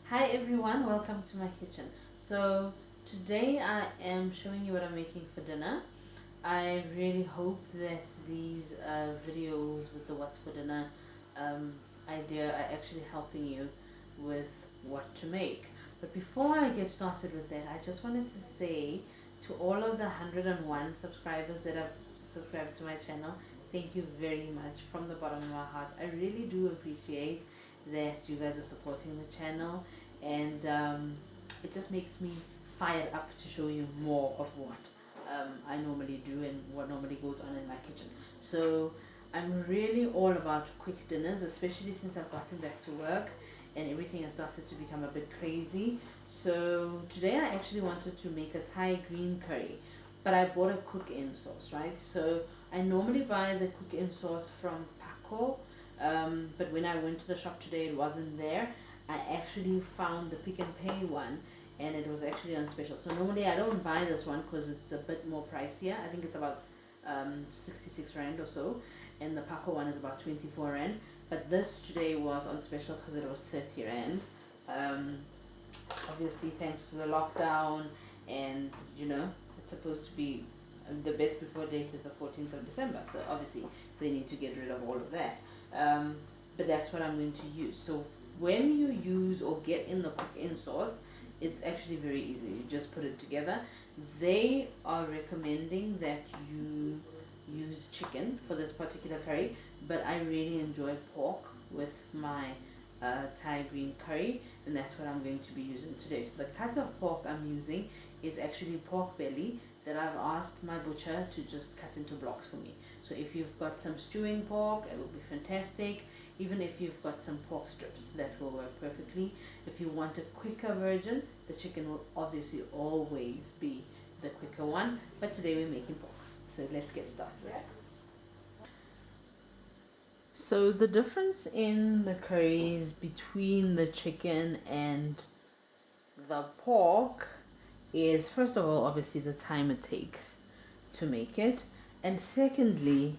Hi everyone, welcome to my kitchen. So today I am showing you what I'm making for dinner. I really hope that these videos with the what's for dinner idea are actually helping you with what to make. But before I get started with that, I just wanted to say to all of the 101 subscribers that have subscribed to my channel, thank you very much from the bottom of my heart. I really do appreciate that you guys are supporting the channel, and it just makes me fired up to show you more of what I normally do and what normally goes on in my kitchen. So I'm really all about quick dinners, especially since I've gotten back to work and everything has started to become a bit crazy. So today I actually wanted to make a Thai green curry, but I bought a cook-in sauce, right? So I normally buy the cook-in sauce from Paco, but when I went to the shop today, it wasn't there. I actually found the Pick and Pay one, and it was actually on special. So normally I don't buy this one because it's a bit more pricier. I think it's about 66 rand or so, and the Paco one is about 24 rand. But this today was on special because it was 30 rand. Um, Obviously, thanks to the lockdown, and it's supposed to be the best before date is the 14th of December. So obviously they need to get rid of all of that. But that's what I'm going to use. So when you use or get in the cook-in sauce, it's actually very easy. You just put it together. They are recommending that you use chicken for this particular curry, but I really enjoy pork with my Thai green curry, and that's what I'm going to be using today. So the cut of pork I'm using is actually pork belly that I've asked my butcher to just cut into blocks for me. So if you've got some stewing pork, it will be fantastic. Even if you've got some pork strips, that will work perfectly. If you want a quicker version, the chicken will obviously always be the quicker one, but today we're making pork. So let's get started. Yes. So the difference in the curries between the chicken and the pork is, first of all, obviously the time it takes to make it, and secondly,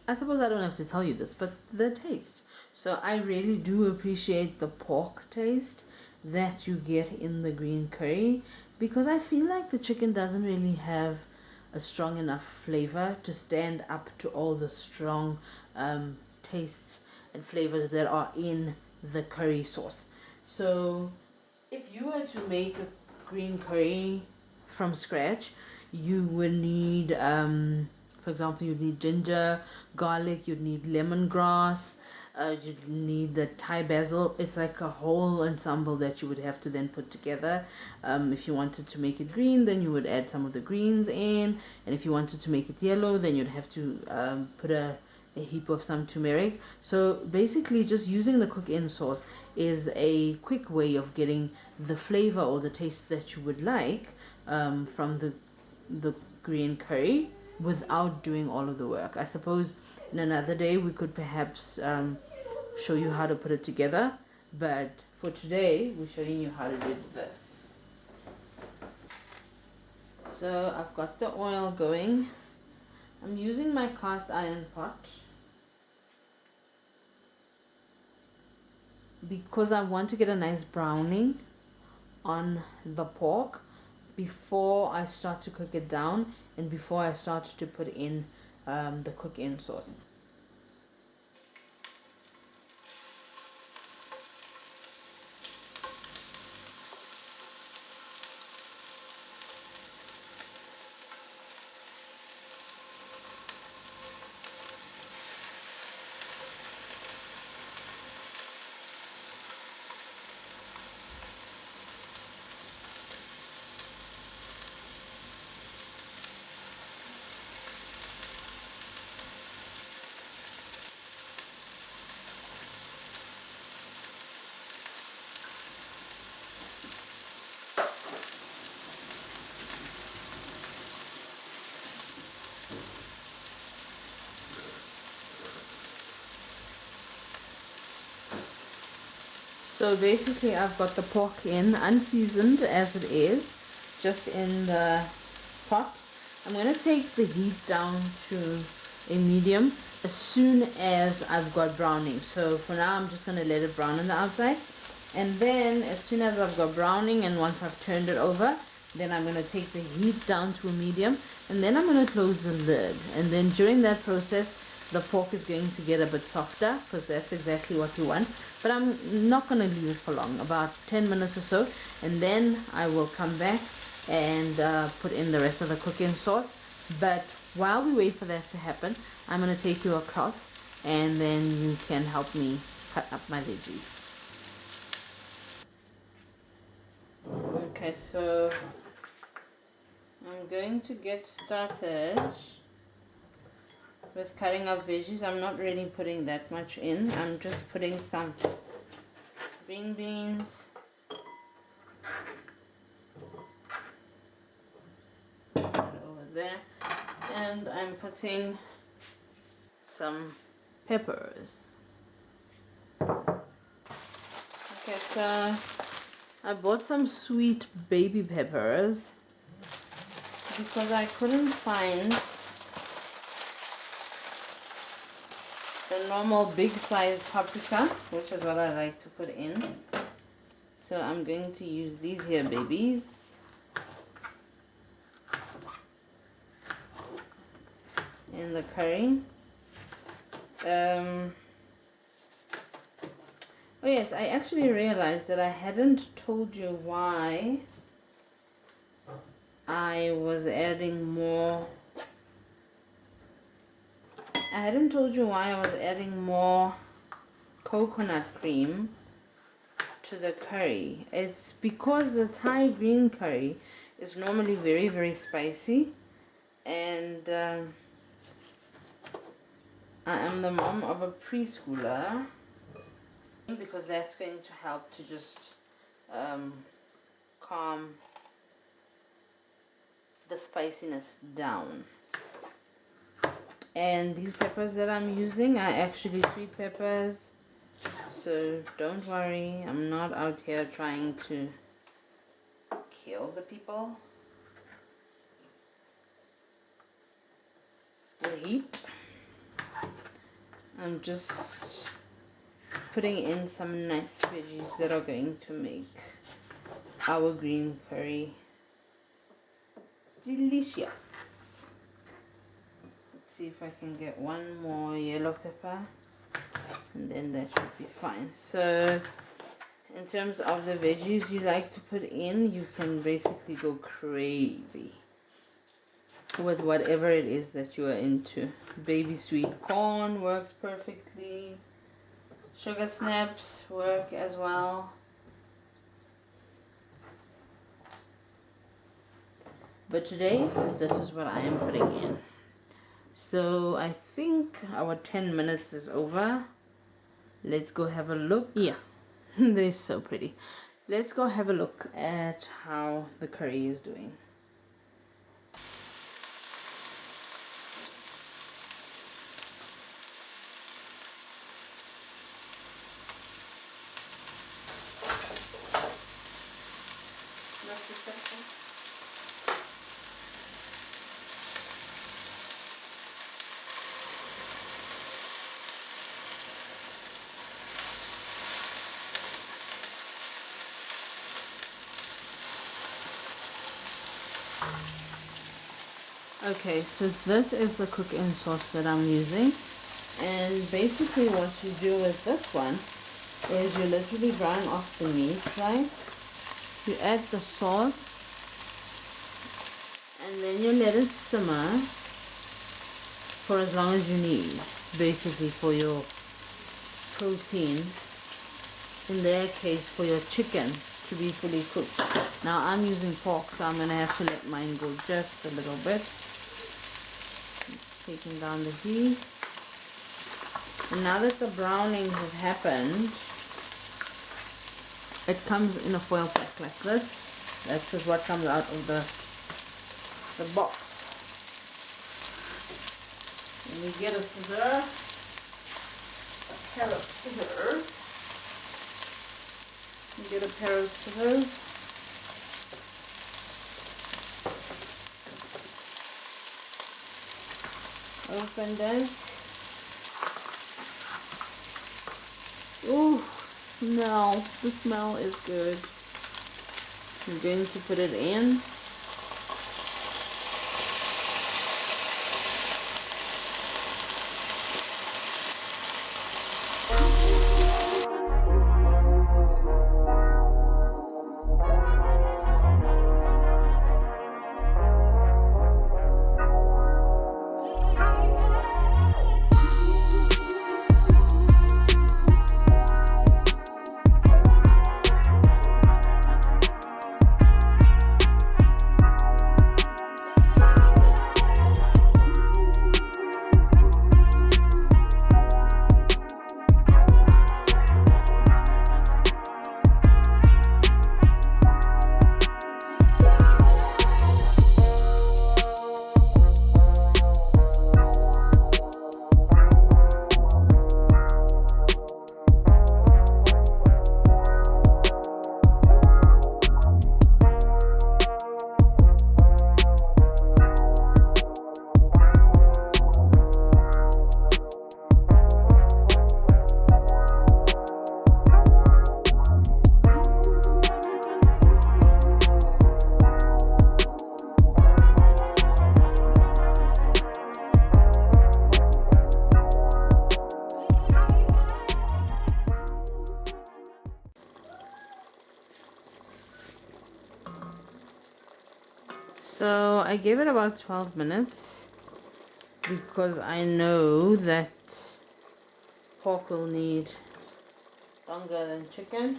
I suppose I don't have to tell you this, but the taste. So I really do appreciate the pork taste that you get in the green curry, because I feel like the chicken doesn't really have a strong enough flavor to stand up to all the strong tastes and flavors that are in the curry sauce. So if you were to make a green curry from scratch, you would need for example, you'd need ginger, garlic, you'd need lemongrass, you'd need the Thai basil. It's like a whole ensemble that you would have to then put together. If you wanted to make it green, then you would add some of the greens in, and if you wanted to make it yellow, then you'd have to put a heap of some turmeric. So basically just using the cook-in sauce is a quick way of getting the flavor or the taste that you would like from the green curry without doing all of the work. I suppose in another day we could perhaps show you how to put it together, but for today we're showing you how to do this. So I've got the oil going. I'm using my cast iron pot because I want to get a nice browning on the pork before I start to cook it down and before I start to put in the cook-in sauce. So basically I've got the pork in, unseasoned as it is, just in the pot. I'm going to take the heat down to a medium as soon as I've got browning. So for now I'm just going to let it brown on the outside, And then as soon as I've got browning and once I've turned it over, then I'm going to take the heat down to a medium, and then I'm going to close the lid. And then during that process, the pork is going to get a bit softer, because that's exactly what we want. But I'm not going to leave it for long, about 10 minutes or so, and then I will come back and put in the rest of the cooking sauce. But while we wait for that to happen, I'm going to take you a cloth, and then you can help me cut up my veggies. Okay, so I'm going to get started with cutting up veggies. I'm not really putting that much in. I'm just putting some green beans, over there, and I'm putting some peppers. Okay, so I bought some sweet baby peppers because I couldn't find the normal big size paprika, which is what I like to put in. So I'm going to use these here babies. In the curry. Oh yes, I actually realized that I hadn't told you why I was adding more. I hadn't told you why I was adding more coconut cream to the curry. It's because the Thai green curry is normally very, very spicy, and I am the mom of a preschooler, because that's going to help to just calm the spiciness down. And these peppers that I'm using are actually sweet peppers, so don't worry, I'm not out here trying to kill the people. The heat. I'm just putting in some nice veggies that are going to make our green curry delicious. Let's see if I can get one more yellow pepper, and then that should be fine. So in terms of the veggies you like to put in, you can basically go crazy with whatever it is that you are into. Baby sweet corn works perfectly. Sugar snaps work as well. But today, this is what I am putting in. So I think our 10 minutes is over. Let's go have a look. Yeah, they're so pretty. Let's go have a look at how the curry is doing. Okay, so this is the cook-in sauce that I'm using, and basically what you do with this one is you literally brown off the meat, right? You add the sauce, and then you let it simmer for as long as you need, basically for your protein, in their case for your chicken to be fully cooked. Now I'm using pork, so I'm going to have to let mine go just a little bit. Taking down the heat. And now that the browning has happened, it comes in a foil pack like this. That's just what comes out of the box. And you get a scissor, a pair of scissors. You get a pair of scissors. Open that. Ooh, smell. The smell is good. I'm going to put it in. So I gave it about 12 minutes because I know that pork will need longer than chicken.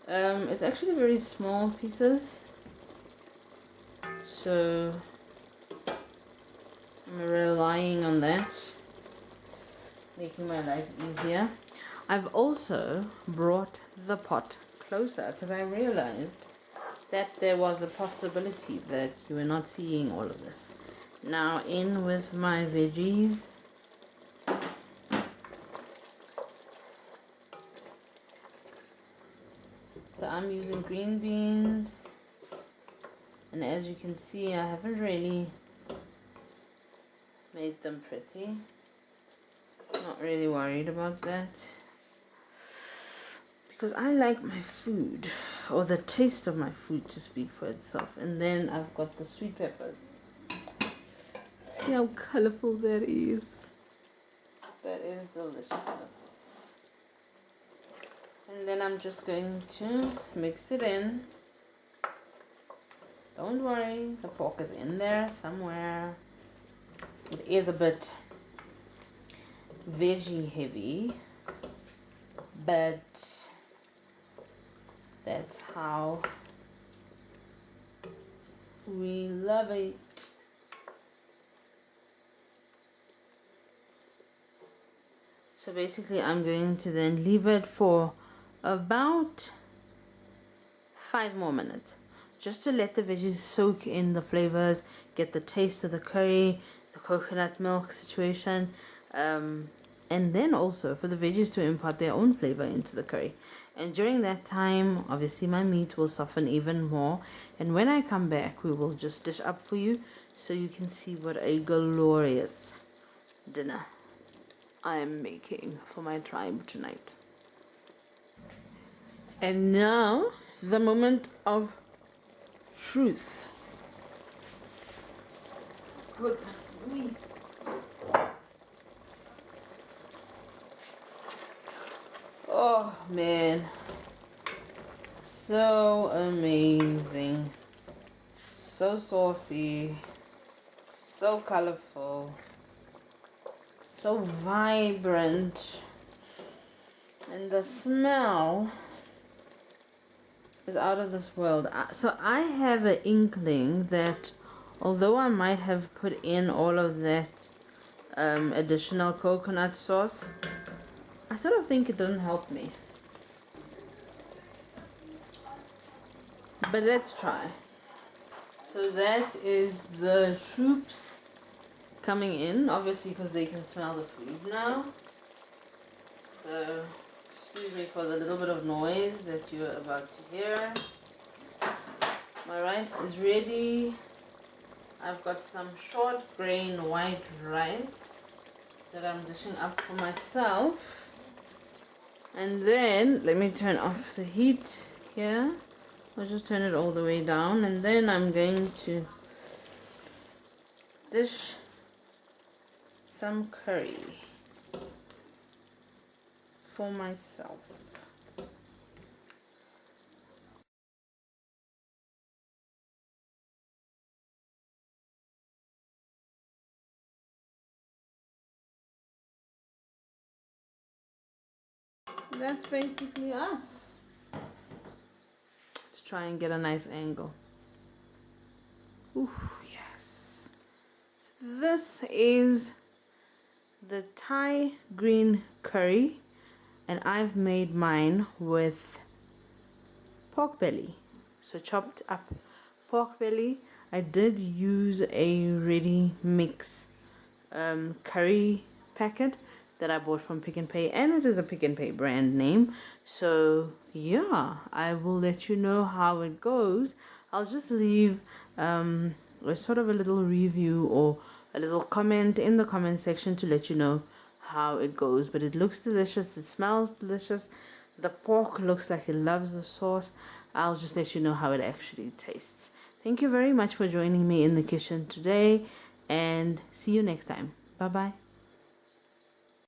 It's actually very small pieces, so I'm relying on that, making my life easier. I've also brought the pot closer because I realized that there was a possibility that you were not seeing all of this. Now in with my veggies. So I'm using green beans, and as you can see, I haven't really made them pretty. Not really worried about that, because I like my food, or the taste of my food, to speak for itself. And then I've got the sweet peppers. See how colorful that is? That is deliciousness. And then I'm just going to mix it in. Don't worry, the pork is in there somewhere. It is a bit veggie heavy, but that's how we love it. So basically I'm going to then leave it for about 5 more minutes, just to let the veggies soak in the flavors, get the taste of the curry, the coconut milk situation, and then also for the veggies to impart their own flavor into the curry. And during that time, obviously my meat will soften even more, and when I come back we will just dish up for you so you can see what a glorious dinner I am making for my tribe tonight. And now the moment of truth. Goodness me. Oh man, so amazing, so saucy, so colorful, so vibrant, and the smell is out of this world. So I have an inkling that although I might have put in all of that additional coconut sauce, I sort of think it doesn't help me. But let's try. So that is the troops coming in, obviously, because they can smell the food now. So excuse me for the little bit of noise that you're about to hear. My rice is ready. I've got some short grain white rice that I'm dishing up for myself. And then let me turn off the heat here. I'll just turn it all the way down, and then I'm going to dish some curry for myself. That's basically us. Let's try and get a nice angle. Ooh, yes. So this is the Thai green curry, and I've made mine with pork belly. So chopped up pork belly. I did use a ready mix curry packet that I bought from Pick n Pay, and it is a Pick n Pay brand name. So yeah, I will let you know how it goes. I'll just leave a sort of a little review or a little comment in the comment section to let you know how it goes. But it looks delicious, it smells delicious, the pork looks like it loves the sauce. I'll just let you know how it actually tastes. Thank you very much for joining me in the kitchen today, and see you next time. Bye bye.